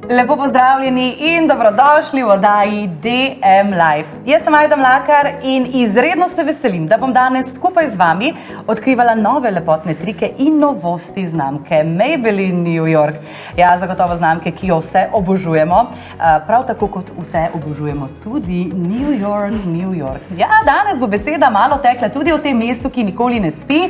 Lepo pozdravljeni in dobrodošli v oddaji DM Live. Jaz sem Ajda Mlakar in izredno se veselim, da bom danes skupaj z vami odkrivala nove lepotne trike in novosti znamke Maybelline New York. Ja, zagotovo znamke, ki jo vse obožujemo, prav tako kot vse obožujemo tudi New York, New York. Ja, danes bo beseda malo tekla tudi o tem mestu, ki nikoli ne spi.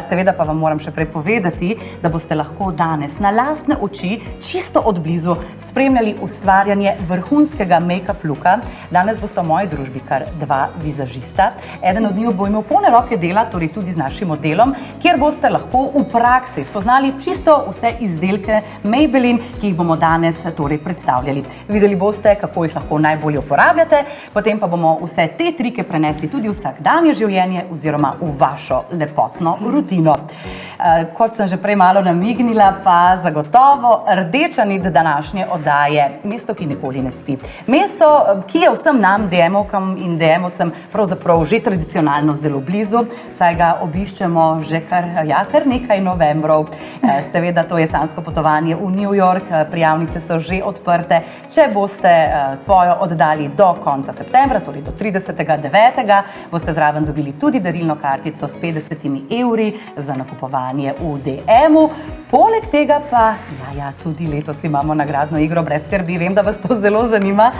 Seveda pa vam moram še prej povedati, da boste lahko danes na lastne oči čisto od blizu spremljali ustvarjanje vrhunskega make-up looka. Danes bosta v moji družbi kar dva vizažista. Eden od njih bo imel polne roke dela, torej tudi z našim modelom, kjer boste lahko v praksi spoznali čisto vse izdelke Maybelline, ki jih bomo danes torej predstavljali. Videli boste, kako jih lahko najbolje uporabljate, potem pa bomo vse te trike prenesli tudi v vsakdanje življenje oziroma v vašo lepotno rutino. Kot sem že prej malo namignila, pa zagotovo rdeča nit današnje oddaje, mesto, ki nikoli ne spi. Mesto, ki je vsem nam, DM-ovkam in DM-ovcem, pravzaprav že tradicionalno zelo blizu, saj ga obiščemo že kar nekaj novembrov. Seveda to je jesensko potovanje v New York, prijavnice so že odprte. Če boste svojo oddali do konca septembra, torej do 30.9., boste zraven dobili tudi darilno kartico s 50 evri za nakupovanje v DM-u. Poleg tega pa, tudi letos imamo nagradno igro brez skrbi, vem, da vas to zelo zanima.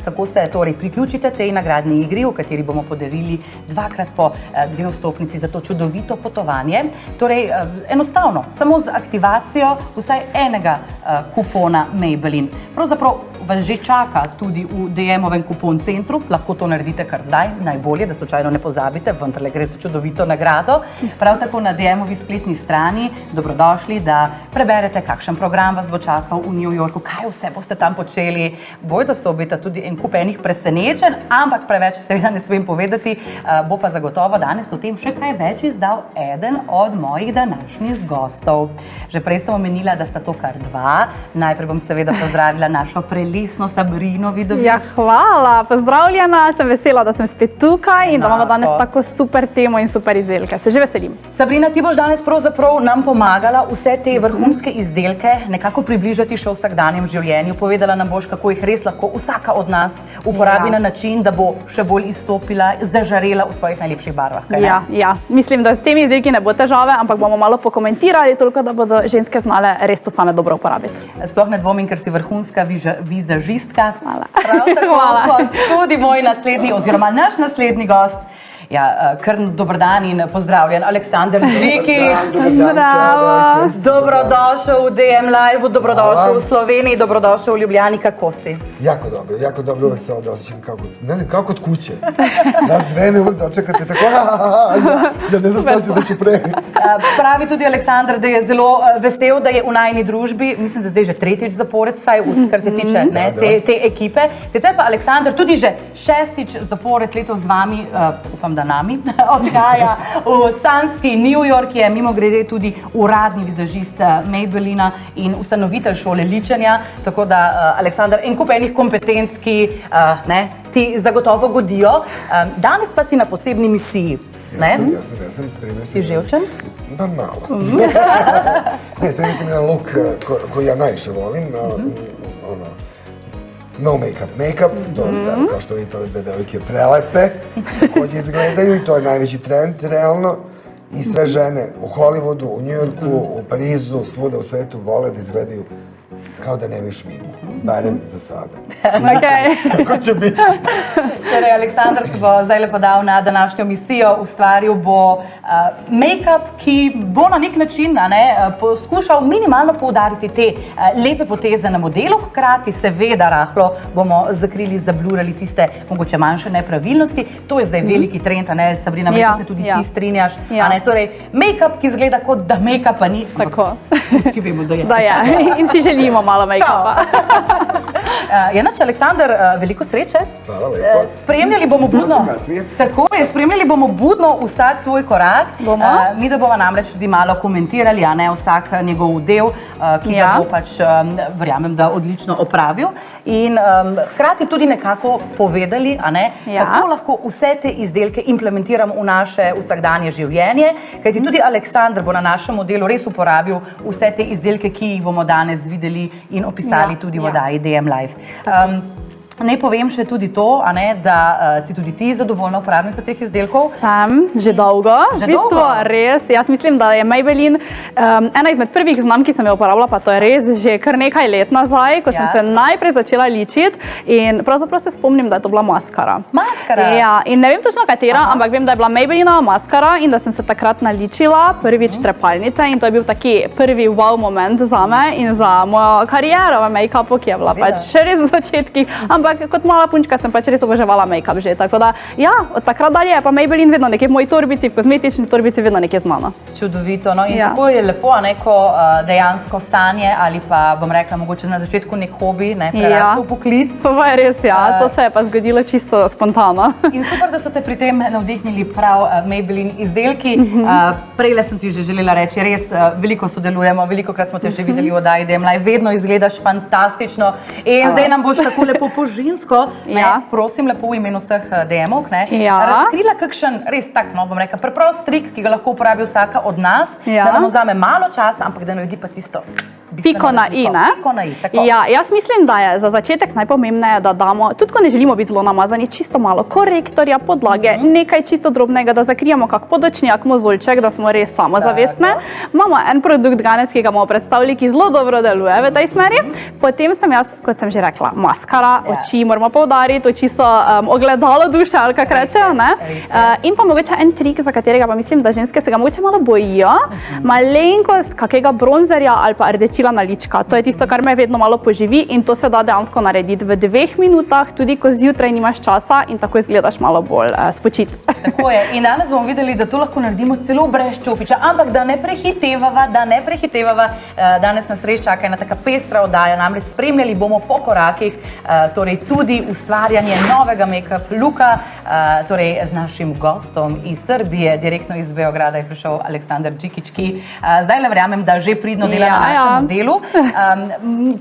Tako se torej priključite tej nagradni igri, v kateri bomo podarili dvakrat po 2 vstopnici za to čudovito potovanje. Torej, enostavno, samo z aktivacijo vsaj enega kupona Maybelline. Pravzaprav vas že čaka tudi v DM-ovem kupon centru, lahko to naredite kar zdaj, najbolje, da slučajno ne pozabite, vendarle gre za čudovito nagrado. Prav tako na DM-ovi spletni strani dobrodošli, da preberete, kakšen program vas bo čakal v New Yorku, kaj vse boste tam počeli. Bojda se obeta tudi en kup enih presenečenj, ampak preveč seveda ne smem povedati, bo pa zagotovo danes o tem še kaj več izdal eden od mojih današnjih gostov. Že prej sem omenila, da sta to kar dva. Najprej bom seveda pozdravila našo prelesno Sabrino Vidovič. Ja, hvala, pozdravljena, sem vesela, da sem spet tukaj in da imamo danes tako super temo in super izdelke. Se že veselim. Sabrina, ti boš danes pravzaprav nam pomagala vse te vrhunske izdelke nekako približati še v vsakdanjem življenju. Povedala nam boš, kako jih res lahko vsaka od nas uporabi na način, da bo še bolj izstopila, zažarela v svojih najlepših barvah. Ja, mislim, da s temi izdelki ne bo težave, ampak bomo malo pokomentirali, toliko da bodo ženske znale res to same dobro uporabiti. Sploh ne dvomim, ker si vrhunska vizažistka. Hvala. Prav tako kot tudi moj naslednji oziroma naš naslednji gost. Ja, kar dober dan in pozdravljen, Aleksander Džikić. Bravo. Dobrodošel v DM Live, dobrodošel v Sloveniji, dobrodošel v Ljubljani, kako si? Jako dobro uvek se ovdje osjećam kao kod kuće. Nas dve me uvek dočekate tako, ja ne znam što ću da ću pre. Pravi tudi Aleksander, da je zelo vesel, da je v najni družbi, mislim, da zdaj že tretjič zapored, vsaj kar se tiče te ekipe. Sicer pa Aleksander tudi že 6. zapored letos z vami, upam, da nami, odhaja v sanski New York, je mimogrede tudi uradni vizažist Maybellina in ustanovitelj šole ličenja, tako da Aleksander, en kup enih kompetenc, ki ti zagotovo godijo. Danes pa si na posebni misiji. Ja sam spremio Si ževčen? Pa malo. Ne, spremio sam jedan look koji ja najviše volim. No make-up, to kao što vidite ove dve devojke prelepe, takođe izgledaju i to je najveći trend realno. I sve žene u Hollywoodu, u New Yorku, u Parizu, svuda u svetu vole da izgledaju kao da nemaju šminku, barem za sada. Kako će biti? Torej, Aleksander se bo zdaj podal na današnjo misijo, ustvaril bo make-up, ki bo na nek način poskušal minimalno poudariti te lepe poteze na modelu, hkrati seveda rahlo bomo zakrili, zablurali tiste mogoče manjše nepravilnosti. To je zdaj veliki trend, Sabrina, mislim, se tudi ti strinjaš. Torej, make-up, ki izgleda kot da make-upa ni, tako. Vsi vemo, da je. Da je, in si želimo malo make-upa. Janač, Aleksander, veliko sreče. Hvala lepo. Spremljali bomo budno. Kasneje. Tako je, spremljali bomo budno vsak tvoj korak. Bomo. Mi da bomo namreč tudi malo komentirali, a ne vsak njegov del, ki ga bo pač, verjamem, da odlično opravil. In hkrati tudi nekako povedali, a ne, kako lahko vse te izdelke implementiramo v naše vsakdanje življenje, kajti tudi Aleksander bo na našem modelu res uporabil vse te izdelke, ki jih bomo danes videli in opisali tudi v oddaji DM Live. Naj povem še tudi to, a ne, da si tudi ti zadovoljna uporabnica teh izdelkov. Sem, že dolgo. Že v bistvu, dolgo? res. Jaz mislim, da je Maybelline ena izmed prvih znamk, ki sem jo uporabljala, pa to je res že kar nekaj let nazaj, ko sem se najprej začela ličiti in pravzaprav se spomnim, da je to bila maskara. Maskara? Ja, in ne vem točno katera, ampak vem, da je bila Maybellinova maskara in da sem se takrat naličila prvič trepalnice in to je bil taki prvi wow moment zame in za mojo kariero v make-upu, ki je bila pač še res v začetkih, ampak kot mala punčka sem pač res oboževala make-up že, tako da ja, od takrat dalje je pa Maybelline vedno nekje v moji torbici, v kozmetični torbici vedno nekje z mano. Čudovito, no in tako je lepo, a ne, ko dejansko sanje ali pa, bom rekla, mogoče na začetku nek hobi, ne, preraste v poklic. To pa je res, ja, to se je pa zgodilo čisto spontano. In super, da so te pri tem navdihnili prav Maybelline izdelki. Prejle sem ti že želela reči, res veliko sodelujemo, velikokrat smo te že videli v oddaji DM Live, vedno izgledaš fantastično in zdaj nam boš tako lepo žensko, prosim lepo v imenu vseh DM-ovk, razkrila kakšen res tak, no bom rekla, preprost trik, ki ga lahko uporabi vsaka od nas, da nam vzame malo časa, ampak da naredi pa tisto piko na i, ne? Piko na i, tako. Ja, jaz mislim, da je za začetek najpomembneje, da damo, tudi ko ne želimo biti zelo namazani, čisto malo korektorja, podlage, nekaj čisto drobnega, da zakrijemo kak podočnjak, mozolček, da smo res samozavestne. Imamo en produkt danes, ki ga bomo predstavili, ki zelo dobro deluje v tej smeri. Potem sem jaz, kot sem že rekla, maskara, oči moramo poudariti, to čisto ogledalo duše, ali kak rečejo, ne? In pa mogoče en trik, za katerega pa mislim, da ženske se ga mogoče malo bojijo, malenkost kakega bronzerja ali pa rdečila na lička. To je tisto, kar me vedno malo poživi in to se da dejansko narediti v 2 minutah, tudi ko zjutraj nimaš časa in tako izgledaš malo bolj spočit. Tako je. In danes bomo videli, da to lahko naredimo celo brez čopiča, ampak da ne prehitevava, danes nas res čaka ena taka pestra oddaja, namreč spremljali bomo po korakih, torej tudi ustvarjanje novega make-up looka, torej z našim gostom iz Srbije, direktno iz Beograda je prišel Aleksander Džikić, ki zdaj le verjamem, da že pridno dela na našem delu.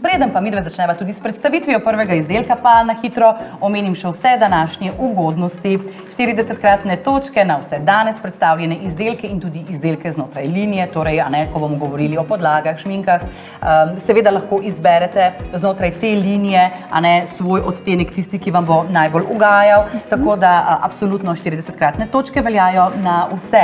Preden pa midve začneva tudi s predstavitvijo prvega izdelka, pa na hitro omenim še vse današnje ugodnosti. 40-kratne točke na vse danes predstavljene izdelke in tudi izdelke znotraj linije, torej, ko bomo govorili o podlagah, šminkah, seveda lahko izberete znotraj te linije, svoj odtenek, tisti, ki vam bo najbolj ugajal, tako da absolutno 40-kratne točke veljajo na vse.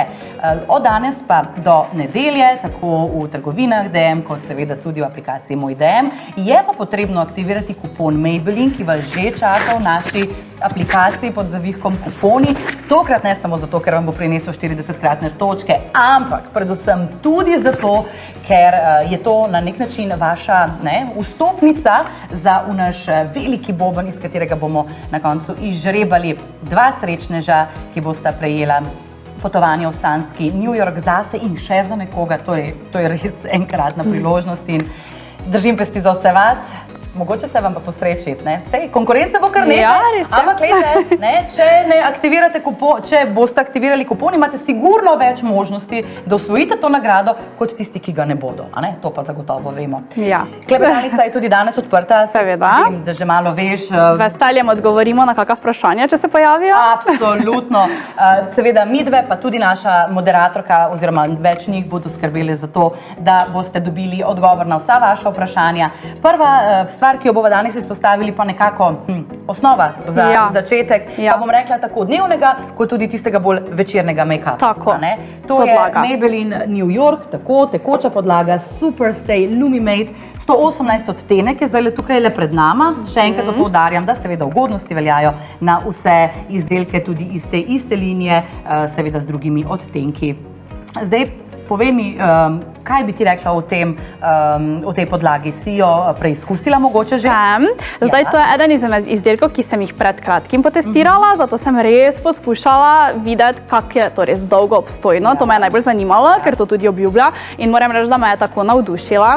Od danes pa do nedelje, tako v trgovinah DM, kot seveda tudi v aplikaciji Moj DM, je pa potrebno aktivirati kupon Maybelline, ki vas že čaka v naši aplikaciji pod zavihkom kuponi. Tokrat ne samo zato, ker vam bo prinesel 40-kratne točke, ampak predvsem tudi zato, ker je to na nek način vaša vstopnica za naš veliki boben, iz katerega bomo na koncu izžrebali 2 srečneža, ki bosta prejela potovanje v sanski New York zase in še za nekoga, torej to je res enkratna priložnost in držim pesti za vse vas. Mogoče se vam pa posreči, ne? Sej, konkurence bo kar nekaj, ampak glejte, če ne aktivirate kupon, če boste aktivirali kupon, imate sigurno več možnosti, da osvojite to nagrado, kot tisti, ki ga ne bodo, a ne? To pa zagotovo vemo. Ja. Klepetalnica je tudi danes odprta, seveda. Vem, da že malo veš. Z veseljem odgovorimo na kakšna vprašanja, če se pojavijo. Absolutno. Seveda midve, pa tudi naša moderatorka, oziroma več njih bodo skrbeli za to, da boste dobili odgovor na vsa vaša vprašanja. Prva stvar, ki jo bomo danes izpostavili, pa nekako osnova za začetek, pa bom rekla tako dnevnega, kot tudi tistega bolj večernega make-upa. Tako, to podlaga. Je Maybelline New York, tako, tekoča podlaga, Superstay Lumimate, 118 odtenek je zdaj tukaj le pred nama. Še enkrat poudarjam, da seveda ugodnosti veljajo na vse izdelke, tudi iz te iste linije, seveda z drugimi odtenki. Zdaj, povej mi, Kaj bi ti rekla o tej podlagi? Si jo preizkusila mogoče že? Zdaj, to je eden izmed izdelkov, ki sem jih pred kratkim potestirala, zato sem res poskušala videti, kako je to res dolgo obstojno. To me je najbolj zanimalo, ker to tudi obljublja in moram reči, da me je tako navdušila.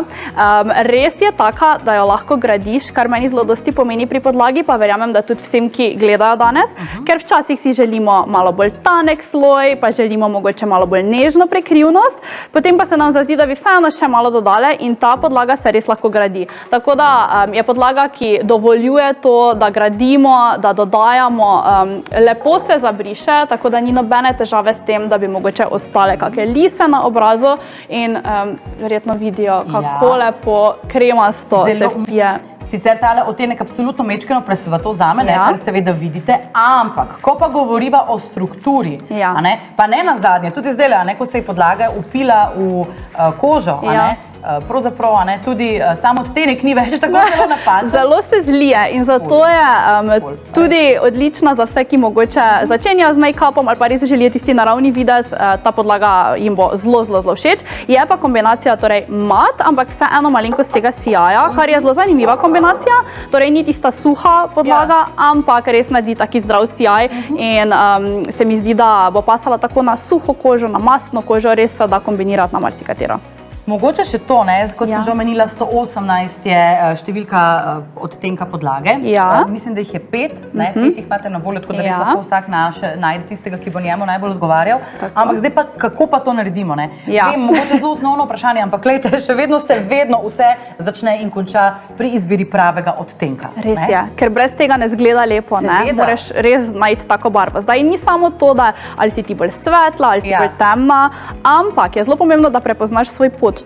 Res je taka, da jo lahko gradiš, kar meni zelo dosti pomeni pri podlagi, pa verjamem, da tudi vsem, ki gledajo danes, ker včasih si želimo malo bolj tanek sloj, pa želimo mogoče malo bolj nežno prekrivnost, potem pa se nam zazdi, da bi vseeno še malo dodale in ta podlaga se res lahko gradi. Tako da je podlaga, ki dovoljuje to, da gradimo, da dodajamo, lepo se zabriše, tako da ni nobene težave s tem, da bi mogoče ostale kakšne lise na obrazu in verjetno vidijo, kako lepo kremasto se vpije. Sicer tale odtenek absolutno mečkeno presveto zame, kar seveda vidite, ampak ko pa govoriva o strukturi, pa ne nazadnje, tudi zdaj, ko se je podlaga upila v kožo, pravzaprav tudi samo odtenek ni več tako zelo napačen. Zelo se zlije in zato je tudi odlična za vse, ki mogoče začenjajo z make-upom ali pa res želijo tisti naravni videz, ta podlaga jim bo zelo všeč. Je pa kombinacija torej mat, ampak vseeno malenkost tega sijaja, kar je zelo zanimiva kombinacija, torej ni tista suha podlaga, ampak res naredi taki zdrav sijaj in se mi zdi, da bo pasala tako na suho kožo, na mastno kožo, res se da kombinirati na marsikatero. Mogoče še to, kot sem že omenila, 118 je številka odtenka podlage. Mislim, da jih je 5, 5 jih imate na voljo, tako da res lahko vsak najde tistega, ki bo njemu najbolj odgovarjal. Ampak zdaj pa, kako pa to naredimo? Vem, mogoče zelo osnovno vprašanje, ampak glejte, še vedno vse začne in konča pri izbiri pravega odtenka. Res je, ker brez tega ne zgleda lepo, moraš res najti tako barvo. Zdaj ni samo to, da ali si ti bolj svetla, ali si bolj temna, ampak je zelo pomembno, da prepoznaš svoj podton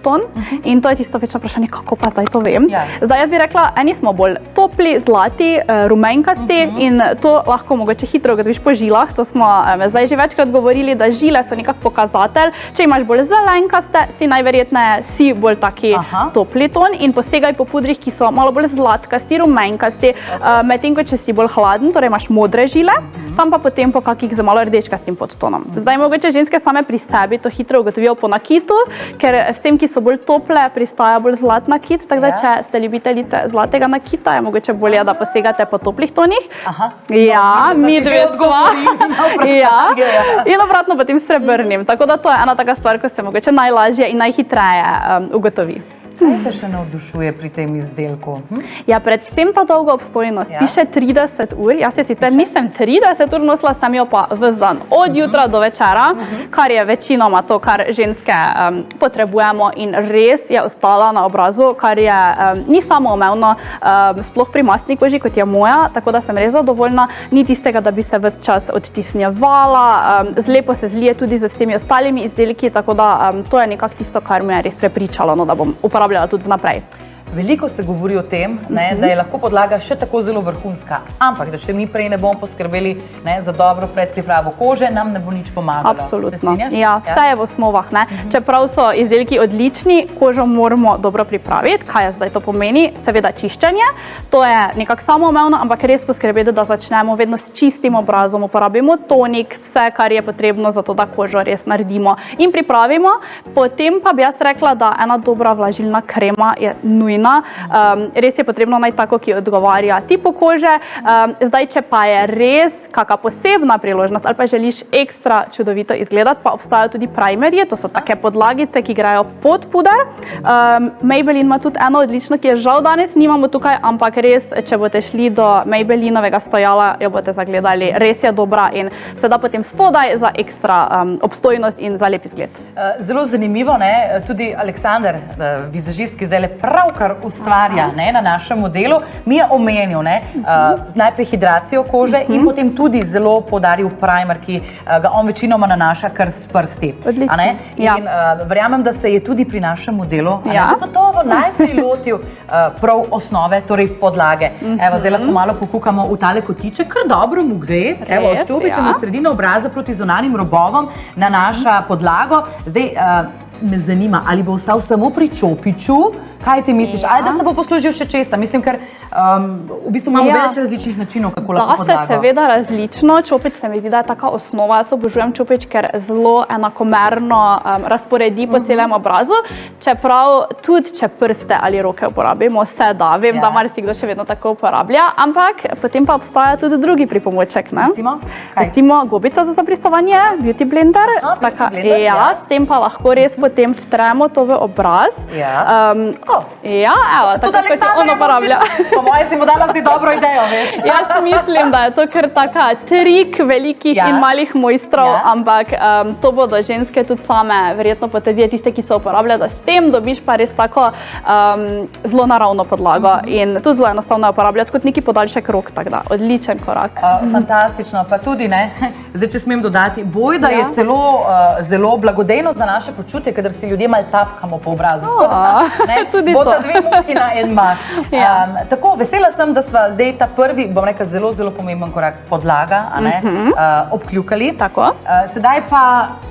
in to je tisto večno vprašanje, kako pa zdaj to vem. Zdaj jaz bi rekla, eni smo bolj topli, zlati, rumenkasti in to lahko mogoče hitro ugotoviš po žilah. To smo zdaj že večkrat govorili, da žile so nekak pokazatelj. Če imaš bolj zelenkaste, si najverjetneje bolj taki topli ton in posegaj po pudrih, ki so malo bolj zlatkasti, rumenkasti, medtem ko če si bolj hladen, torej imaš modre žile, tam pa potem po kakih z malo rdečkastim podtonom. Zdaj mogoče ženske same pri sebi to hitro ugotovijo po nakitu, ker vsem, ki so bolj tople, pristaja bolj zlat nakit, tako da če ste ljubiteljice zlatega nakita, je mogoče bolje, da posegate po toplih tonih. Mi dve odgovorili. In obratno potem srebrnim. Tako da to je ena taka stvar, ko se mogoče najlažje in najhitreje ugotovi. Kaj te še navdušuje pri tem izdelku? Ja, predvsem ta dolga obstojnost. Piše 30 ur. Jaz se sicer nisem 30 ur nosila, sem jo pa ves dan, od jutra do večera, kar je večinoma to, kar ženske potrebujemo in res je ostala na obrazu, kar je ni samoumevno, sploh pri mastni koži, kot je moja, tako da sem res zadovoljna. Ni tistega, da bi se ves čas odtisnjevala, lepo se zlije tudi z vsemi ostalimi izdelki, tako da to je nekako tisto, kar me je res prepričalo, da bom uporabljala tudi vnaprej. Veliko se govori o tem, da je lahko podlaga še tako zelo vrhunska, ampak da če mi prej ne bomo poskrbeli za dobro predpripravo kože, nam ne bo nič pomagalo. Absolutno. Ja, vse je v osnovah. Čeprav so izdelki odlični, kožo moramo dobro pripraviti. Kaj zdaj to pomeni? Seveda čiščenje. To je nekako samoumevno, ampak res poskrbeti, da začnemo vedno s čistim obrazom, uporabimo tonik, vse, kar je potrebno za to, da kožo res naredimo in pripravimo. Potem pa bi jaz rekla, da ena dobra vlažilna krema je nujna. Res je potrebno najti tako, ki odgovarja tipu kože. Zdaj, če pa je res kakšna posebna priložnost ali pa želiš ekstra čudovito izgledati, pa obstajajo tudi primerji, to so take podlagice, ki grejo pod puder. Maybelline ima tudi eno odlično, ki je žal danes nimamo tukaj, ampak res, če boste šli do Maybellinovega stojala, jo boste zagledali. Res je dobra in se da potem spodaj za ekstra obstojnost in za lep izgled. Zelo zanimivo, tudi Aleksander, vizažist, ki zdaj pravkar ustvarja na našem modelu, mi je omenil najprej hidracijo kože in potem tudi zelo poudaril primer, ki ga on večinoma nanaša kar s prsti. Odlično. In verjamem, da se je tudi pri našem modelu zagotovo najprej lotil prav osnove, torej podlage. Evo, zdaj lahko malo pokukamo v tale kotiček, kar dobro mu gre. Evo, ščopičem od sredine obraza proti zunanjim robovom nanaša podlago. Zdaj, me zanima, ali bo ostal samo pri čopiču, kaj ti misliš, ali da se bo poslužil še česa. Mislim, ker v bistvu imamo več različnih načinov, kako lahko podlago. Da se seveda različno. Čopič se mi zdi, da je taka osnova. Jaz obožujem čopič, ker zelo enakomerno razporedi po celem obrazu. Čeprav tudi, če prste ali roke uporabimo, se da. Vem, da marsikdo še vedno tako uporablja, ampak potem pa obstaja tudi drugi pripomoček. Recimo gobica za zabrisovanje, beauty blender. S tem pa lahko res potem vtremo to v obraz. Evo, tako kot se on uporablja. Po mojem si mu dala zdaj dobro idejo, veš. Jaz mislim, da je to kar taka trik velikih in malih mojstrov, ampak to bodo ženske tudi same verjetno potrdijo, tiste, ki so uporabljajo, da s tem dobiš pa res tako zelo naravno podlago in tudi zelo enostavno uporabljati kot neki podaljšek rok, tako da odličen korak. Fantastično, pa tudi ne, zdaj če smem dodati, bojda je celo zelo blagodejno za naše počutje, kadar si ljudje malo tapkamo po obrazu. Bota dve muhi na en mah. Tako, vesela sem, da sva zdaj ta prvi, bom rekla, zelo, zelo pomemben korak podlaga, obkljukali. Sedaj pa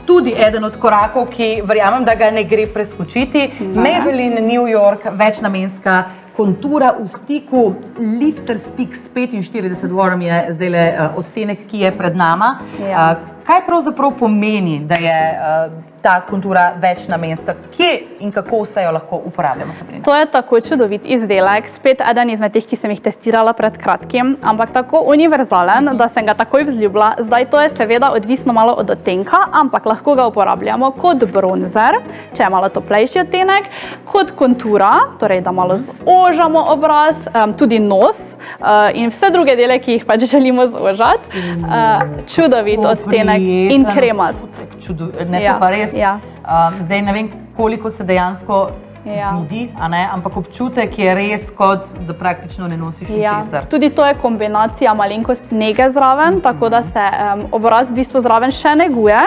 tudi eden od korakov, ki verjamem, da ga ne gre preskočiti. Maybelline New York, večnamenska kontura v stiku, Lifter Stick s 45 warm je zdajle odtenek, ki je pred nama. Kaj pravzaprav pomeni, da je ta kontura večnamenska? Kje in kako vse jo lahko uporabljamo, Sabrina? To je tako čudovit izdelek, spet eden izmed teh, ki sem jih testirala pred kratkim, ampak tako univerzalen, da sem ga takoj vzljubila. Zdaj to je seveda odvisno malo od odtenka, ampak lahko ga uporabljamo kot bronzer, če je malo toplejši odtenek, kot kontura, torej da malo zožamo obraz, tudi nos in vse druge dele, ki jih pač želimo zožati. Čudovit odtenek in kremast. Ne, to pa res. Zdaj ne vem, koliko se dejansko vidi, ampak občutek je res kot, da praktično ne nosiš ničesar. Tudi to je kombinacija malenkost nege zraven, tako da se obraz v bistvu zraven še neguje,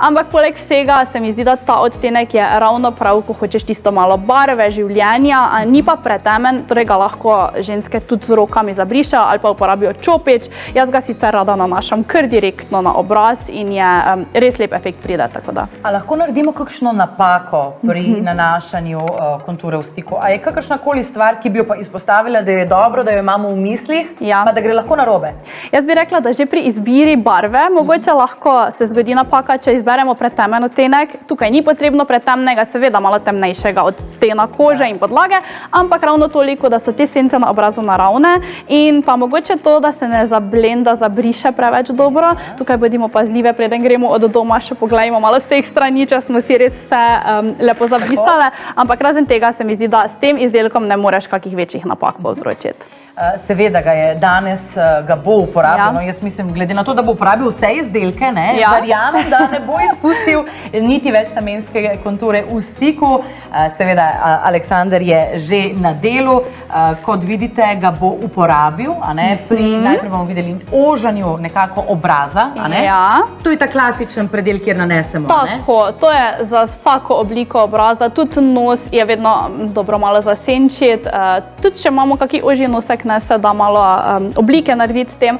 ampak poleg vsega se mi zdi, da ta odtenek je ravno prav, ko hočeš tisto malo barve, življenja, ni pa pretemen, torej ga lahko ženske tudi z rokami zabrišejo ali pa uporabijo čopič. Jaz ga sicer rada nanašam kar direktno na obraz in je res lep efekt pride, tako da. A lahko naredimo kakšno napako pri nanašanju konture v stiku? A je kakršnakoli stvar, ki bi jo pa izpostavila, da je dobro, da jo imamo v mislih, pa da gre lahko narobe? Jaz bi rekla, da že pri izbiri barve, mogoče lahko se zgodi napaka, če izberemo pretemen odtenek. Tukaj ni potrebno pretemnega, seveda malo temnejšega odtena kože in podlage, ampak ravno toliko, da so te sence na obrazu naravne in pa mogoče to, da se ne zablenda, zabriše preveč dobro. Tukaj bodimo pazljive, preden gremo od doma, še pogledajmo malo vseh strani, če smo si res vse lepo zabrisale, ampak razen tega se mi zdi, da s tem izdelkom ne moreš kakih večjih napak povzročiti. Seveda ga je danes, ga bo uporabljeno. Jaz mislim, glede na to, da bo uporabil vse izdelke, verjamem, da ne bo izpustil niti večnamenske konture v stiku. Seveda, Aleksander je že na delu. Kot vidite, ga bo uporabil. Najprej bomo videli ožanju nekako obraza. To je ta klasičen predel, kjer nanesemo. Tako, to je za vsako obliko obraza. Tudi nos je vedno dobro malo zasenčiti. Tudi če imamo kakšen ožji nosek, se da malo oblike narediti s tem,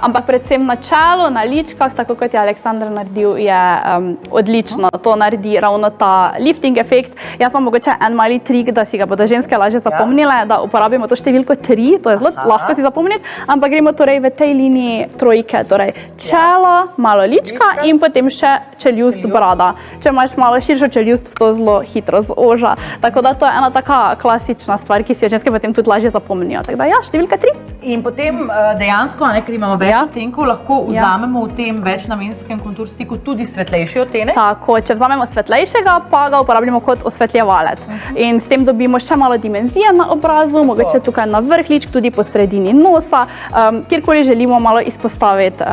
ampak predvsem na čelu, na ličkah, tako kot je Aleksander naredil, je odlično. To naredi ravno ta lifting efekt. Jaz imam mogoče en mali trik, da si ga bodo ženske lažje zapomnile, da uporabimo to številko 3, to je zelo lahko si zapomniti, ampak gremo torej v tej liniji trojke, torej čelo, malo lička in potem še čeljust, brada. Če imaš malo širšo čeljust, to zelo hitro zoža. Tako da to je ena taka klasična stvar, ki si jo ženske potem tudi lažje zapomnijo. Tako da številka 3. In potem dejansko, ker imamo več odtenkov, lahko vzamemo v tem večnamenskem kontur stiku tudi svetlejši odtenek. Tako, če vzamemo svetlejšega, pa ga uporabljamo kot osvetljevalec. In s tem dobimo še malo dimenzije na obrazu, mogoče tukaj na vrh ličk, tudi po sredini nosa, kjerkoli želimo malo izpostaviti.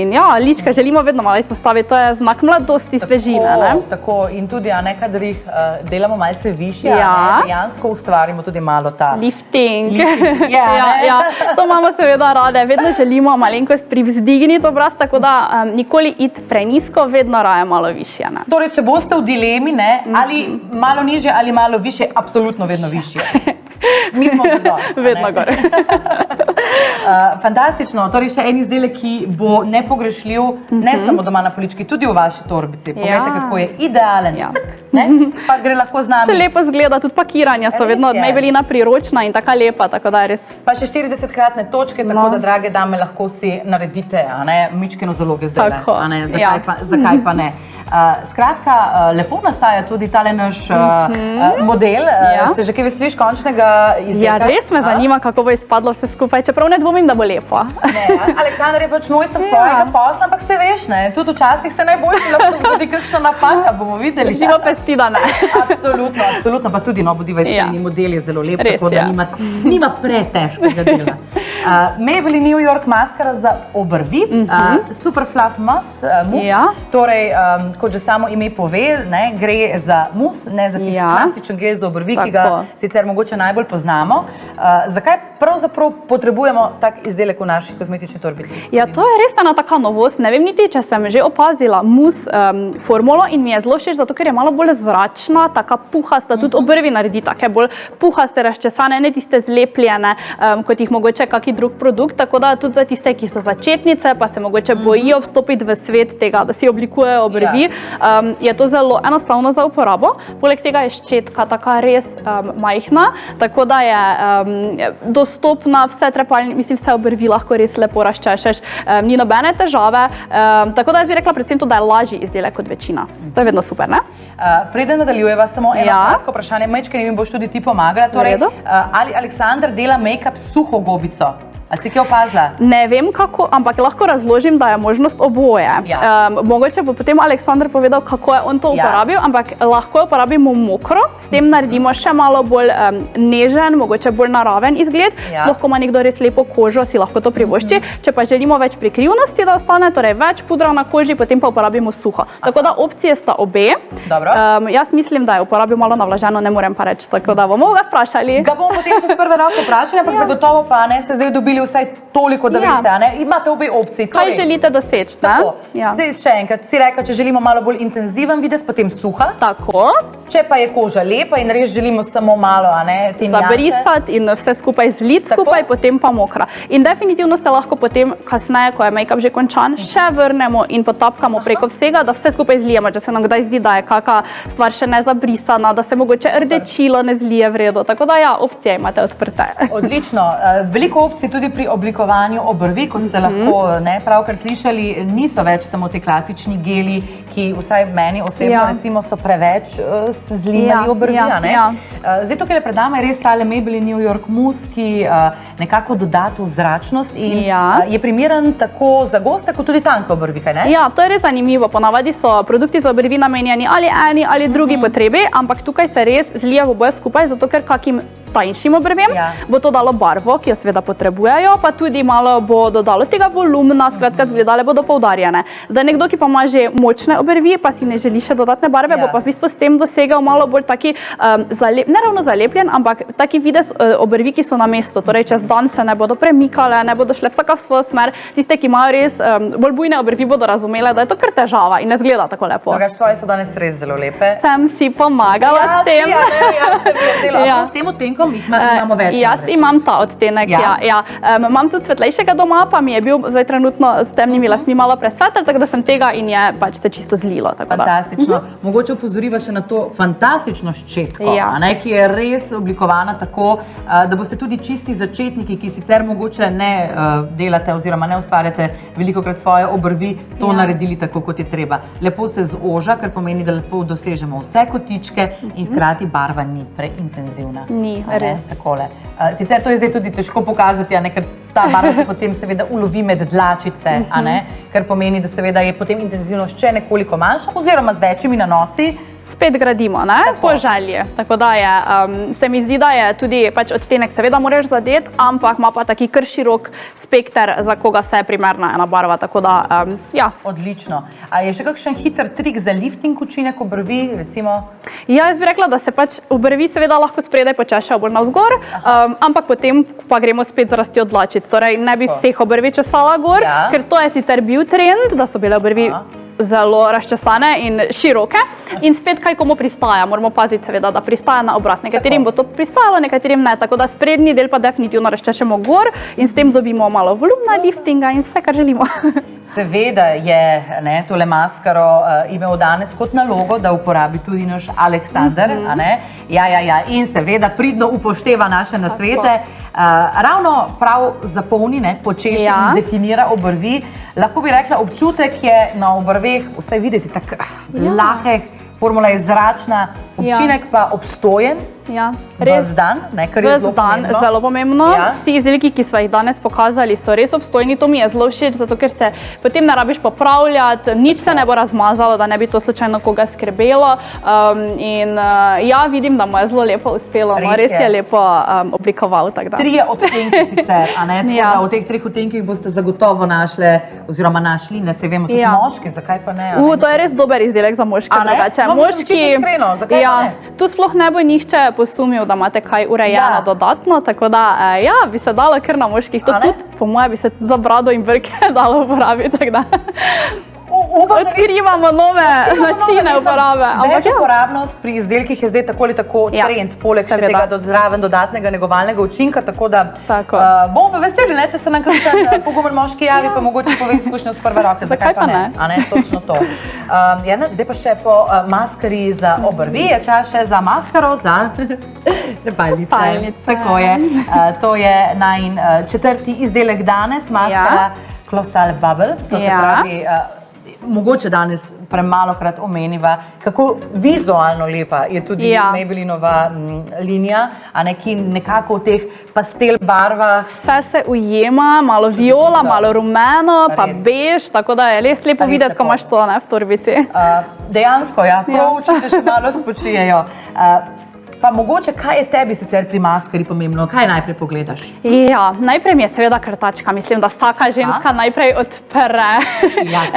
In lička želimo vedno malo izpostaviti, to je znak mladosti, svežine. Tako, in tudi, kadar jih delamo malce višje, dejansko ustvarimo tudi malo ta lifting. To imamo seveda rade, vedno želimo malenkost privzdigniti obraz, tako da nikoli iti prenizko, vedno raje malo višje. Torej, če boste v dilemi, ali malo nižje ali malo višje, absolutno vedno višje. Mi smo vedno. Vedno gore. Fantastično, torej še en izdelek, ki bo nepogrešljiv, ne samo doma na polički, tudi v vaši torbici. Poglejte, kako je idealen. Cik, ne? Pa gre lahko z nami. Še lepo zgleda, tudi pakiranja so vedno od Maybellina priročna in taka lepa, tako da je res. Pa še 40-kratne točke, tako da, drage dame, lahko si naredite, mičkeno zaloge zdaj. Zakaj pa ne? Skratka, lepo nastaja tudi tale naš model. Se že kaj veseliš končnega izdelka? Ja, res me zanima, kako bo izpadlo vse skupaj, čeprav ne dvomim, da bo lepo. Aleksandar je pač mojster svojega posla, ampak se veš, tudi včasih se najboljši lahko zgodi kakšna napaka, bomo videli. Živo pesti, da ne. Absolutno, pa tudi, bodiva iskreni, model je zelo lep, tako da nima pretežkega dela. Maybelline New York maskara za obrvi, Super Fluff Mousse, torej, kot že samo ime pove, gre za mus, ne za tisti klasičen gel za obrvi, ki ga sicer mogoče najbolj poznamo. Zakaj pravzaprav potrebujemo tak izdelek v naši kozmetični torbici? Ja, to je res ena taka novost. Ne vem niti, če sem že opazila mus formulo in mi je zelo všeč, zato ker je malo bolj zračna, taka puhasta, tudi obrvi naredi take bolj puhaste, razčesane, ne tiste zlepljene, kot jih mogoče kaki drug produkt, tako da tudi za tiste, ki so začetnice, pa se mogoče bojijo vstopiti v svet tega, da si oblikujejo obrvi, je to zelo enostavno za uporabo. Poleg tega je ščetka taka res majhna, tako da je dostopna, vse obrvi lahko res lepo razčešeš, ni nobene težave, tako da jaz bi rekla predvsem to, da je lažji izdelek kot večina. To je vedno super, ne? Preden nadaljujeva, samo eno kratko vprašanje, Majčke, mi boš tudi ti pomagala, torej, ali Aleksandar dela make-up s suho gobico? A si kaj opazila? Ne vem kako, ampak lahko razložim, da je možnost oboje. Mogoče bo potem Aleksandar povedal, kako je on to uporabil, ampak lahko uporabimo mokro, s tem naredimo še malo bolj nežen, mogoče bolj naraven izgled. Sploh, ko ima nekdo res lepo kožo, si lahko to privošči. Če pa želimo več prikrivnosti, da ostane, torej več pudra na koži, potem pa uporabimo suho. Tako da opcije sta obe. Jaz mislim, da je uporabil malo navlaženo, ne morem pa reči, tako da bomo ga vprašali. Ga bomo potem čez prve roke vprašali, ampak zagotovo pa ne, ste zdaj dobili vsaj toliko, da veste, imate obe opciji. Kaj želite doseči? Zdaj še enkrat, si rekla, če želimo malo bolj intenziven videz, potem suha. Tako. Če pa je koža lepa in res želimo samo malo, te nianse. Zabrisati in vse skupaj zliti skupaj, potem pa mokra. In definitivno se lahko potem kasneje, ko je make-up že končan, še vrnemo in potapkamo preko vsega, da vse skupaj zlijemo, če se nam kdaj zdi, da je kakšna stvar še nezabrisana, da se mogoče rdečilo ne zlije v redu. Tako da opcije imate odprte. Odlično. Veliko opcij tudi pri oblikovanju obrvi, kot ste lahko pravkar slišali, niso več samo te klasični geli, ki vsaj meni osebno recimo so preveč zlimani obrvi. Zdaj tukaj pred nami je res tale Maybelline New York Mousse, ki nekako doda to zračnost in je primeren tako za goste, kot tudi tanke obrvi, kaj ne? Ja, to je res zanimivo. Ponavadi so produkti za obrvi namenjeni ali eni ali drugi potrebi, ampak tukaj se res zlije v oboje skupaj, zato ker kakim tanjšim obrvem bo to dalo barvo, ki jo seveda potrebujejo, pa tudi malo bo dodalo tega volumna, skratka zgledale bodo poudarjene. Da nekdo, ki pa ima že močne obrvi, pa si ne želi še dodatne barve, bo pa v bistvu s tem dosegel malo bolj taki, ne ravno zalepljen, ampak taki videz obrvi, ki so na mestu, torej čez dan se ne bodo premikale, ne bodo šle vsaka v svojo smer. Tiste, ki imajo res bolj bujne obrvi, bodo razumele, da je to kar težava in ne zgleda tako lepo. Drugač, tvoje so danes res zelo lepe. Sem si pomagala s tem. Jaz imam ta odtenek, imam tudi svetlejšega doma, pa mi je bil zdaj trenutno s temnimi lasmi malo presvetel, tako da sem tega in je pač se čisto zlilo. Fantastično. Mogoče opozoriva še na to fantastično ščetko, ki je res oblikovana tako, da boste tudi čisti začetniki, ki sicer mogoče ne delate oziroma ne ustvarjate velikokrat svoje obrvi, to naredili tako, kot je treba. Lepo se zoža, kar pomeni, da lepo dosežemo vse kotičke in hkrati barva ni preintenzivna. Ni. Res. Takole. Sicer to je zdaj tudi težko pokazati, ker ta barva se potem seveda ulovi med dlačice, kar pomeni, da seveda je potem intenzivnost še nekoliko manjša, oziroma z večjimi nanosi spet gradimo, po želji. Tako da se mi zdi, da je tudi pač odtenek seveda moraš zadeti, ampak ima pa taki kar širok spekter, za koga se je primerna ena barva, tako da, Odlično. A je še kakšen hiter trik za lifting učinek obrvi, recimo? Ja, jaz bi rekla, da se pač obrvi seveda lahko spredaj počešajo bolj navzgor, ampak potem pa gremo spet z rastjo dlačic. Torej, ne bi vseh obrvi česala gor, ker to je sicer bil trend, da so bile obrvi zelo razčesane in široke in spet kaj komu pristaja. Moramo paziti seveda, da pristaja na obraz. Nekaterim bo to pristajalo, nekaterim ne. Tako da sprednji del pa definitivno razčešemo gor in s tem dobimo malo volumna, liftinga in vse, kar želimo. Seveda je tole maskaro imel danes kot nalogo, da uporabi tudi naš Aleksander. Ja. In seveda pridno upošteva naše nasvete. Ravno prav zapolni, počeši in definira obrvi. Lahko bi rekla, občutek je na obrveh vse videti tako lahek, formula je zračna, učinek pa obstojen. Ves dan, kar je zelo pomembno. Zelo pomembno. Vsi izdelki, ki smo jih danes pokazali, so res obstojni. To mi je zelo všeč, zato ker se potem ne rabiš popravljati, nič se ne bo razmazalo, da ne bi to slučajno koga skrbelo. Vidim, da mu je zelo lepo uspelo. Res je lepo oblikoval. 3 odtenki sicer, v teh 3 odtenkih boste zagotovo našli, ne se vemo, tudi moški, zakaj pa ne? To je res dober izdelek za moške. Tu sploh ne bo nihče posumil, da imate kaj urejeno dodatno, tako da bi se dalo kar na moških. To tudi, po moje, bi se za brado in brke dalo uporabiti. Odkrivamo nove načine uporabe. Več uporabnost pri izdelkih je zdaj tako ali tako trend, poleg še tega zraven dodatnega negovalnega učinka, tako da bomo pa veseli, če se nam kakšen pogumen moški javi, pa mogoče pove izkušnjo s prve roke, zakaj pa ne? Točno to. Zdaj pa še po maskari za obrvi, je čas še za maskaro za trepalnice. Tako je. To je najin 4. izdelek danes, maskara Colossal Bubble, to se pravi, mogoče danes premalokrat omeniva, kako vizualno lepa je tudi Maybellinova linija, ki nekako v teh pastel barvah. Vse se ujema, malo viola, malo rumeno, pa bež, tako da je res lepo videti, ko imaš to v torbici. Dejansko, prav oči se še malo spočijejo. Pa mogoče, kaj je tebi sicer pri maskari pomembno? Kaj najprej pogledaš? Najprej mi je seveda krtačka. Mislim, da vsaka ženska najprej odpre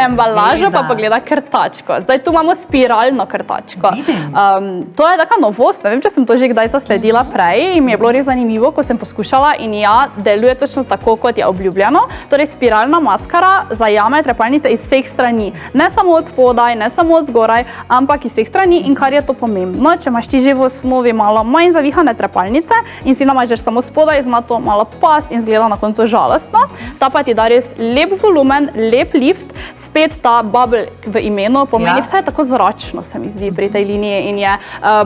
embalažo, pa pogleda krtačko. Zdaj tu imamo spiralno krtačko. To je taka novost, ne vem, če sem to že kdaj zasledila prej in mi je bilo res zanimivo, ko sem poskušala in deluje točno tako, kot je obljubljeno. Torej, spiralna maskara zajame trepalnice iz vseh strani. Ne samo od spodaj, ne samo od zgoraj, ampak iz vseh strani in kar je to pomembno, če imaš ti že v osnovi malo manj zavihane trepalnice in si namažeš samo spodaj, zna to malo past in zgleda na koncu žalostno. Ta pa ti da res lep volumen, lep lift, spet ta bubble v imenu pomeni, vse je tako zračno, se mi zdi, pri tej liniji in je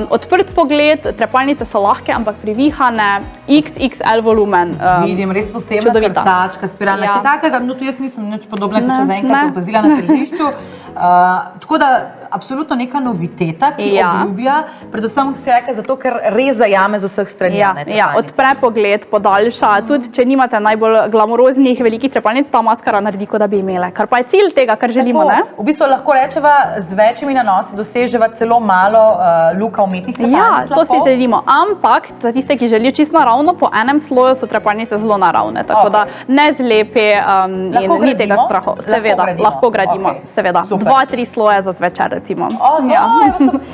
odprt pogled, trepalnice so lahke, ampak privihane, XXL volumen. Vidim, res posebna krtačka, spiralna, ki takega, tu jaz nisem nič podobnega, kot še zaenkrat opazila na tržišču. Tako da absolutno neka noviteta, ki obljublja, predvsem se reka zato, ker res zajame z vseh strani. Odpre pogled, podaljša, tudi če nimate najbolj glamuroznih velikih trepalnic, ta maskara naredi, kot da bi imele, kar pa je cilj tega, kar želimo. V bistvu lahko rečeva, z večjimi nanosi doseževa celo malo luka umetnih trepalnic. To si želimo, ampak za tiste, ki želijo čisto naravno, po enem sloju so trepalnice zelo naravne, tako da ne zlepi in ni tega strahu. Seveda, lahko gradimo, seveda. 2-3 sloje za zvečer, recimo.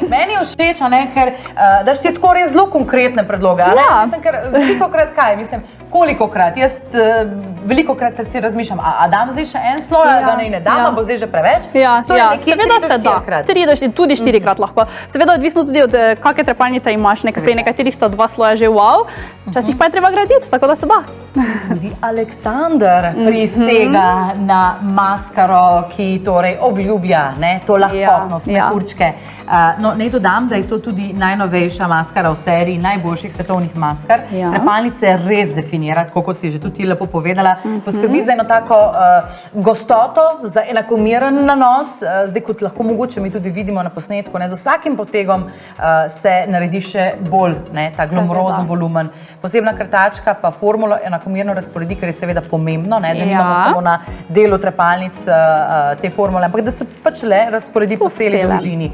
Meni je všeč, ker daš ti tako res zelo konkretne predloge. Mislim, ker velikokrat kaj, kolikokrat, jaz velikokrat si razmišljam, a dam zdaj še en sloj, ali ga ne dam, bo zdaj že preveč? Seveda se da, 3 tudi 4-krat lahko. Seveda odvisno tudi od kakšne trepalnice imaš, pri nekaterih sta 2 sloja že wow, včasih pa je treba graditi, tako da se da. Tudi Aleksander prisega na maskaro, ki torej obljublja to lahkotnost, mehurčke. Naj dodam, da je to tudi najnovejša maskara v seriji najboljših svetovnih maskar. Trepalnice res definira, tako kot si že tudi lepo povedala, poskrbi za eno tako gostoto, za enakomeren nanos. Zdaj, kot lahko mogoče mi tudi vidimo na posnetku, z vsakim potegom se naredi še bolj ta glamurozen volumen. Posebna krtačka pa formulo enakomerno razporedi, ker je seveda pomembno, da nimamo samo na delu trepalnic te formule, ampak da se pač le razporedi po celi dolžini.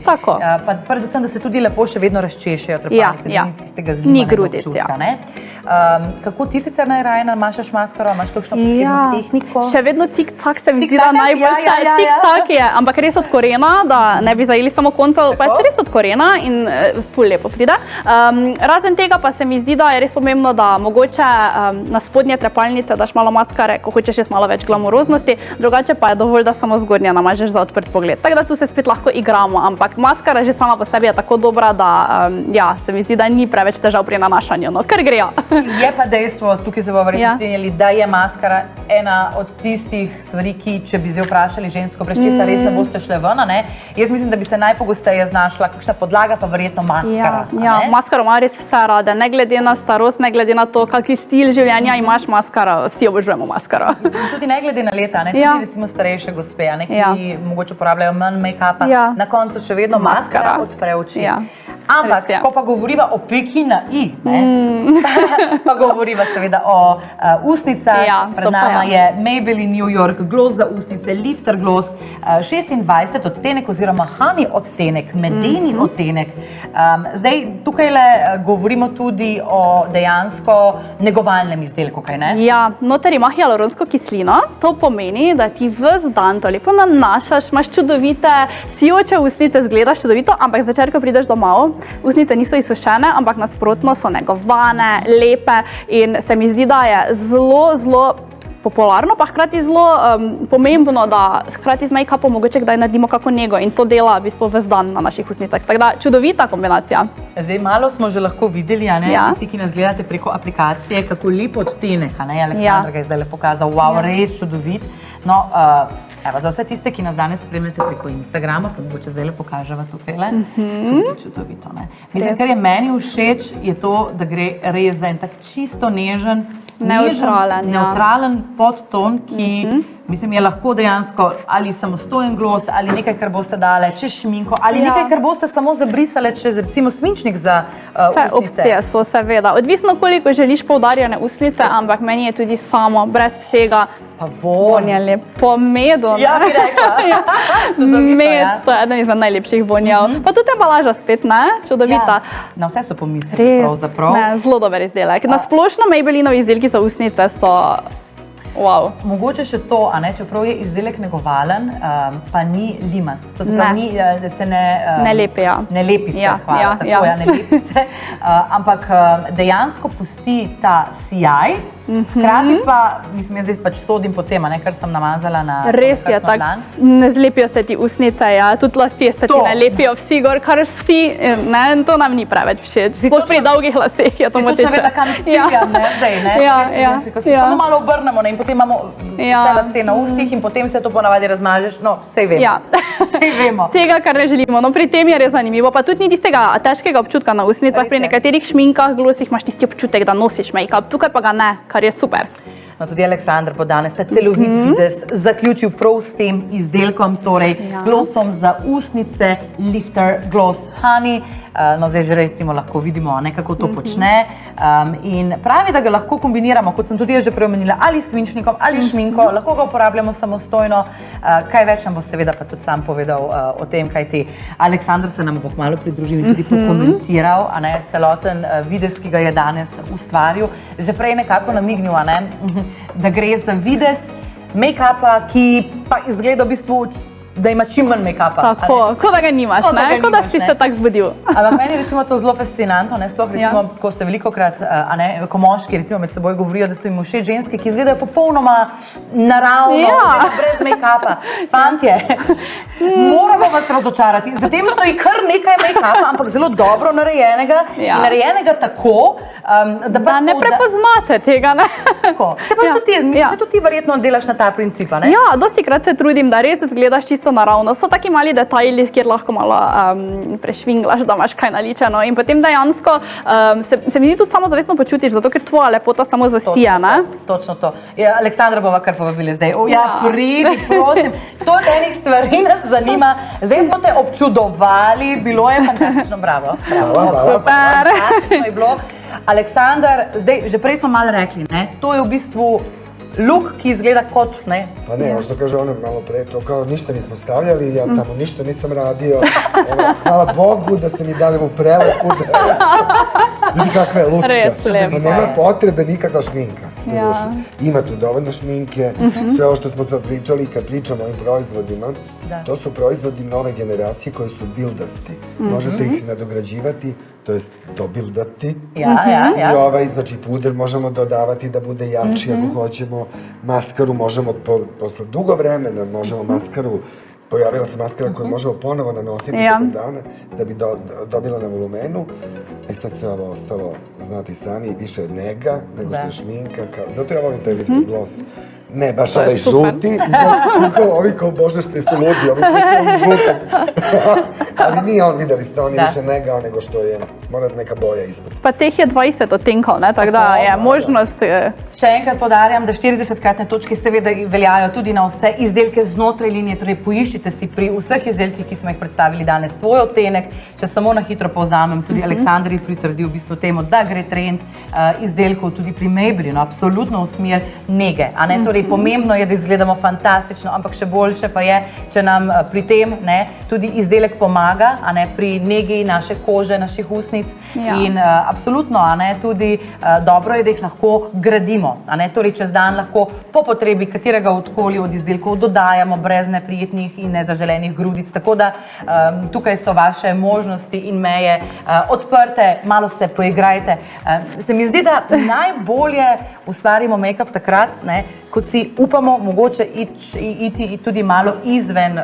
Pa predvsem, da se tudi lepo še vedno razčešejo trepalnice, Ja, da ni tistega Ni zlimanega grudic, občutka, ja. ne? Kako ti sicer najraje namašaš maskaro? Imaš kakšno posebno tehniko? Še vedno cik-cak se mi zdi, Cik-cak, da najboljša ja. cik-cak je, ampak res od korena, da ne bi zajeli samo konca, pač res od korena in ful lepo pride. Razen tega pa se mi zdi, da je res pomembno, da mogoče na spodnje trepalnice daš malo maskare, ko hočeš res malo več glamuroznosti, drugače pa je dovolj, da samo zgornje namažeš za odprt pogled. Tako da tu se spet lahko igramo, ampak maskara že sama po sebi je tako dobra, da ja, se mi zdi, da ni preveč težav pri nanašanju, no, ker gre. Je pa dejstvo, tukaj se bomo verjetno strinjali, da je maskara ena od tistih stvari, ki, če bi zdaj vprašali žensko, brez česa res ne boste šle ven, ne? Jaz mislim, da bi se najpogosteje znašla kakšna podlaga, pa verjetno maskara. Maskaro ima res vse rade, ne glede na starost, ne glede na to, kakšen stil življenja imaš, maskara, vsi obožujemo maskaro. Tudi ne glede na leta, ne? Tudi recimo starejše gospe, ki mogoče uporabljajo manj make-upa, na koncu še vedno maskara odpre oči. Ampak, ko pa govoriva o piki na i, pa govoriva seveda o usnicah, pred nama je Maybelline New York gloss za usnice, Lifter gloss, 26 odtenek oziroma honey odtenek, medeni odtenek. Zdaj, tukaj govorimo tudi o dejansko negovalnem izdelku, kaj ne? Ja, noter ima hialuronsko kislino, to pomeni, da ti ves dan to lepo nanašaš, imaš čudovite, sijoče usnice, zgledaš čudovito, ampak zvečer, ko prideš domov, usnice niso izsušene, ampak nasprotno so negovane, lepe in se mi zdi, da je zelo popularno, pa hkrati zelo pomembno, da hkrati z make-upom mogoče kdaj naredimo kako nego in to dela v bistvu ves dan na naših usnicah. Tako da čudovita kombinacija. Zdaj, malo smo že lahko videli, tisti, ki nas gledate preko aplikacije, kako lep odtenek, Aleksandra ga je zdaj pokazal, wow, res čudovit. No, evo, za vse tiste, ki nas danes spremljate preko Instagrama, pa mogoče zdaj pokaževa tukaj, tudi čudovito, ne? Mislim, kar je meni všeč, je to, da gre res za en tak čisto nežen, neutralen podton, ki mislim, je lahko dejansko ali samostojen gloss, ali nekaj, kar boste dale čez šminko, ali nekaj, kar boste samo zabrisale čez recimo svinčnik za usnice. Vse opcije so seveda. Odvisno, koliko želiš poudarjene usnice, ampak meni je tudi samo, brez vsega, vonjali po medu. Ja, bi rekla. Med, to je eden izmed najlepših vonjav. Pa tudi embalaža spet, ne? Čudovita. Na vse so pomislili pravzaprav. Zelo dober izdelek. Na splošno Maybellinovi izdelki za usnice so wow. Mogoče še to, čeprav je izdelek negovalen, pa ni limast. To se pravi, se ne lepi. Ne lepi se, hvala. Tako, ne lepi se. Ampak dejansko pusti ta sijaj, hkrati pa, mislim, jaz zdaj pač sodim po tem, kar sem namazala na res je tako, ne zlepijo se ti usnice, tudi lasje se ti ne lepijo vsi gor, kar vsi, to nam ni preveč všeč. Sploh pri dolgih laseh je to moteče. Si točno vedela, kam ciljam, zdaj, ko se samo malo obrnemo in potem imamo vse lase na ustih in potem se to ponavadi razmažeš, no, sej vemo. Sej vemo. Tega, kar ne želimo, no pri tem je res zanimivo, pa tudi ni tistega težkega občutka na usnicah, pri nekaterih šminkah, glosih imaš tisti občutek, da nosiš make-up, tukaj pa ga ne, kar je super. No, tudi Aleksandar bo danes ta celovit videz zaključil prav s tem izdelkom, torej glossom za usnice Lifter Gloss Honey. No, zdaj že recimo lahko vidimo, kako to počne. In pravi, da ga lahko kombiniramo, kot sem tudi jaz že preomenila, ali s svinčnikom, ali šminko, lahko ga uporabljamo samostojno. Kaj več nam bo seveda pa tudi sam povedal o tem, kaj ti. Aleksandar se nam bo kmalu pridružil in tudi pokomentiral, celoten videz, ki ga je danes ustvaril. Že prej nekako namignil, da gre za videz make-upa, ki pa izgleda v bistvu, da ima čim manj make-upa. Tako, kot da ga nimaš, kot da si se tako zbudil. Ampak meni je recimo to zelo fascinantno, sploh recimo, ko se velikokrat, ko moški recimo med seboj govorijo, da so jim všeč ženske, ki izgledajo popolnoma naravno, brez make-upa. Fantje, moramo vas razočarati. Zatem stoji kar nekaj make-upa, ampak zelo dobro narejenega in narejenega tako, da ne prepoznate tega, ne? Tako. Se tudi ti verjetno delaš na ta princip, ne? Ja, dostikrat se trudim, da res izgledaš čisto naravno. So taki mali detajli, kjer lahko malo prešvinglaš, da imaš kaj naličeno in potem dejansko se mi ni tudi samozavestno počutiš, zato ker tvoja lepota samo zasija, ne? Točno to. Aleksandra bova kar povabili zdaj. Pridi, prosim. Toliko enih stvari nas zanima. Zdaj smo te občudovali, bilo je fantastično, bravo. Super. Fantastično je bilo. Aleksandar, zdaj, že prej smo malo rekli, to je v bistvu luk, ki izgleda kot, ne? Pa ne, ono što kaže ona malo pre, to kao ništa nismo stavljali, ja tamo ništa nisam radio. Hvala Bogu da ste mi dali mu prelepu. Vidi kakva je lučka. Res lepa. Pa nema potrebe nikakva šminka. Ja. Ima tu dovoljno šminke, sve ovo što smo sad pričali, kad pričamo o ovim proizvodima, to su proizvodi nove generacije koji su bildasti. Možete ih nadograđivati, to jest dobildati. I znači puder možemo dodavati da bude jači ako hoćemo. Maskaru možemo, posle dugo vremena možemo maskaru, pojavila se maskara koju možemo ponovo nanositi tokom dana da bi dobila na volumenu. I sad sve ovo ostalo, znate i sami, više nega nego što je šminka. Zato ja volim taj lifting gloss. Ne, baš ovaj žuti, ovi kao bože što su ludi, ovi koji su žutak. Ali nije on, videli ste, on je više negao nego što je, mora neka boja ispod. Pa teh je 20 odtenkov, ne, tako da je možnost... Še enkrat podarjam, da 40-kratne točke seveda veljajo tudi na vse izdelke znotraj linije, torej poiščite si pri vseh izdelkih, ki smo jih predstavili danes, svoj odtenek. Če samo na hitro povzamem, tudi Aleksander je pritrdil v bistvu temu, da gre trend izdelkov tudi pri Maybellinu, absolutno v smer nege, a ne, torej pomembno je, da izgledamo fantastično, ampak še boljše pa je, če nam pri tem tudi izdelek pomaga, a ne, pri negi naše kože, naših usnic in absolutno, a ne, tudi dobro je, da jih lahko gradimo, a ne, torej čez dan lahko po potrebi katerega odkoli od izdelkov dodajamo brez neprijetnih in nezaželenih grudic, tako da tukaj so vaše možnosti in meje odprte, malo se poigrajte. Se mi zdi, da najbolje ustvarimo make-up takrat, ko si upamo mogoče iti tudi malo izven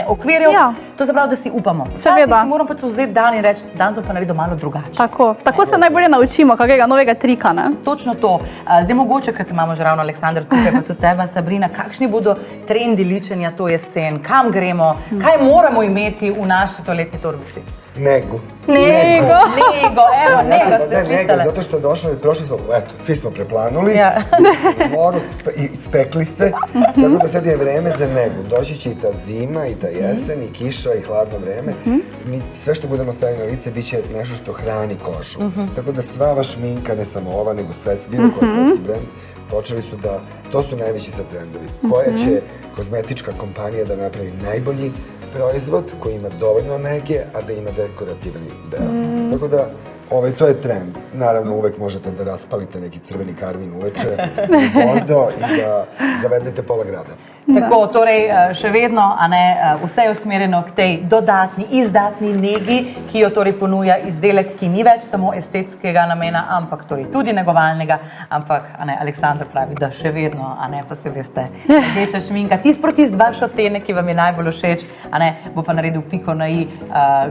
okvirjev, to se pravi, da si upamo. Seveda. Si moramo pač vzeti dan in reči, dan sem pa naredil malo drugače. Tako se najbolje naučimo kakega novega trika, ne? Točno to. Zdaj mogoče, ker imamo že ravno Aleksander tukaj, pa tudi teba, Sabrina, kakšni bodo trendi ličenja to jesen, kam gremo, kaj moramo imeti v naši toaletni torbici? Nego. Nego, evo, nego ste slišali. Zato što je došlo i prošli smo, eto, svi smo preplanuli, moru ispekli se, tako da sad je vreme za nego. Doći će i ta zima, i ta jesen, i kiša, i hladno vreme. Sve što budemo staviti na lice bit će nešto što hrani kožu. Tako da sva ova šminka, ne samo ova, nego bilo koji svetski brend, počeli su da, to su najveći sad trendovi. Koja će kozmetička kompanija da napravi najbolji proizvod koji ima dovoljno nege, a da ima dekorativni deo. Tako da, to je trend. Naravno, uvek možete da raspalite neki crveni karmin uveče, bordo i da zavedete pola grada. Tako, torej še vedno, a ne, vse je usmerjeno k tej dodatni, izdatni negi, ki jo torej ponuja izdelek, ki ni več samo estetskega namena, ampak torej tudi negovalnega, ampak, a ne, Aleksander pravi, da še vedno, a ne, pa se veste, rdeča šminka, tisti vaš odtenek, ki vam je najbolj všeč, a ne, bo pa naredil piko na i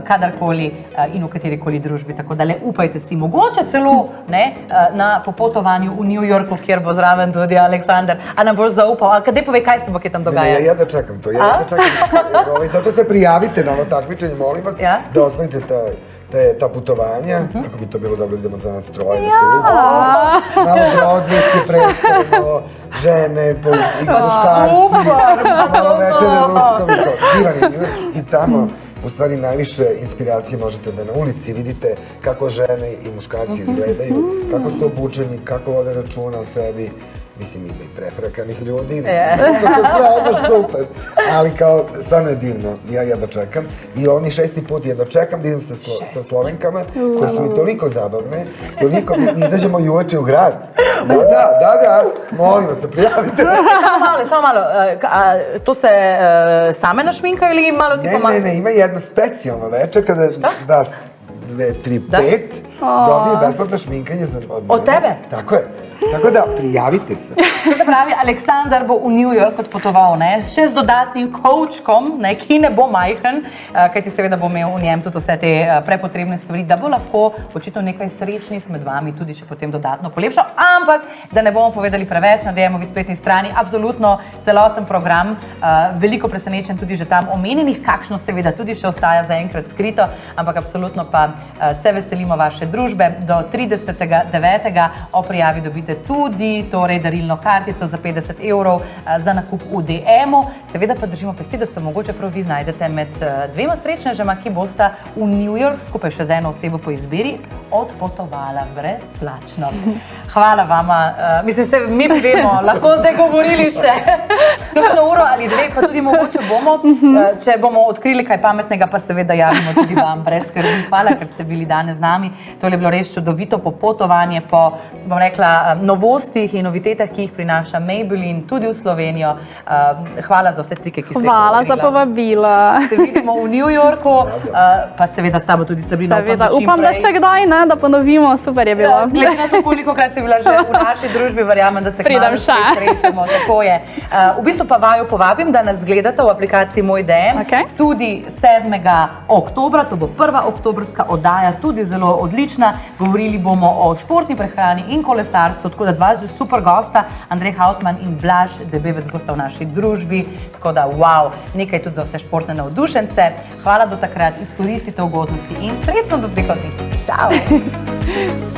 kadarkoli in v katerikoli družbi, tako da le upajte si, mogoče celo, ne, na popotovanju v New Yorku, kjer bo zraven tudi Aleksander, a nam boš zaupal, a kadej povej, kaj se bo tam dogaja? Ja jedva čekam to, zato se prijavite na ovo takmičenje, molim vas, da osvojite ta putovanja, kako bi to bilo dobro, idemo za nas troje, da se ljubimo. Malo broadwayske predstave, malo žene, i muškarci, malo večere ručkovi, divan je New York i tamo u stvari najviše inspiracije možete da na ulici vidite kako žene i muškarci izgledaju, kako su obučeni, kako vode računa o sebi. Mislim, ima i prefrakanih ljudi, to je sve baš super, ali kao, stvarno je divno, ja jedva čekam i oni 6. put jedva čekam da idem sa Slovenkama, koje su mi toliko zabavne, toliko mi izađemo i uveče u grad. Da, molim vas se prijavite. Samo malo, to se same našminka ili malo ti pomaga? Ne, ima jedno specijalno veče kada vas 2, 3, 5 dobije besplatno šminkanje od tebe? Tako je. Tako da, prijavite se. To se pravi, Aleksander bo v New York odpotoval, še z dodatnim coachkom, ki ne bo majhen, kajti seveda bo imel v njem tudi vse te prepotrebne stvari, da bo lahko očitno nekaj srečnic med vami tudi še potem dodatno polepšal, ampak da ne bomo povedali preveč, na DM-ovi spletni strani, absolutno celoten program, veliko presenečen tudi že tam omenjenih, kakšno seveda tudi še ostaja zaenkrat skrito, ampak absolutno pa se veselimo vaše družbe do 30.9. o prijavi dobiti dobite tudi torej darilno kartico za 50 € za nakup v DM-u. Seveda pa držimo pesti, da se mogoče prav vi znajdete med dvema srečnežema, ki bosta v New York skupaj še z eno osebo po izbiri odpotovala brezplačno. Hvala vama. Mislim, se mi vemo, lahko zdaj govorili še točno uro ali dve, pa tudi mogoče bomo, če bomo odkrili kaj pametnega, pa seveda javimo tudi vam brez skrbi. Hvala, ker ste bili danes z nami. To je bilo res čudovito popotovanje po, bom rekla, novostih in novitetah, ki jih prinaša Maybelline tudi v Slovenijo. Hvala za vse trike, ki ste jih Hvala za povabilo. Se vidimo v New Yorku, pa seveda s tabo tudi Sabrina. Seveda, upam, da še kdaj, ne, da ponovimo, super je bilo. Glede na to, kolikokrat si bila že v naši družbi, verjamem, da se kmalu spet srečamo, tako je. V bistvu pa vaju povabim, da nas gledate v aplikaciji Moj DM, tudi 7. oktobra, to bo prva oktobrska oddaja, tudi zelo odlična. Govorili bomo o športni prehrani in kolesarstvu, tako da dva super gosta, Andrej Hautman in Blaž Debevec bosta v naši družbi, tako da wow, nekaj tudi za vse športne navdušence. Hvala do takrat, izkoristite ugodnosti in srečno do prihodnjič. Ciao!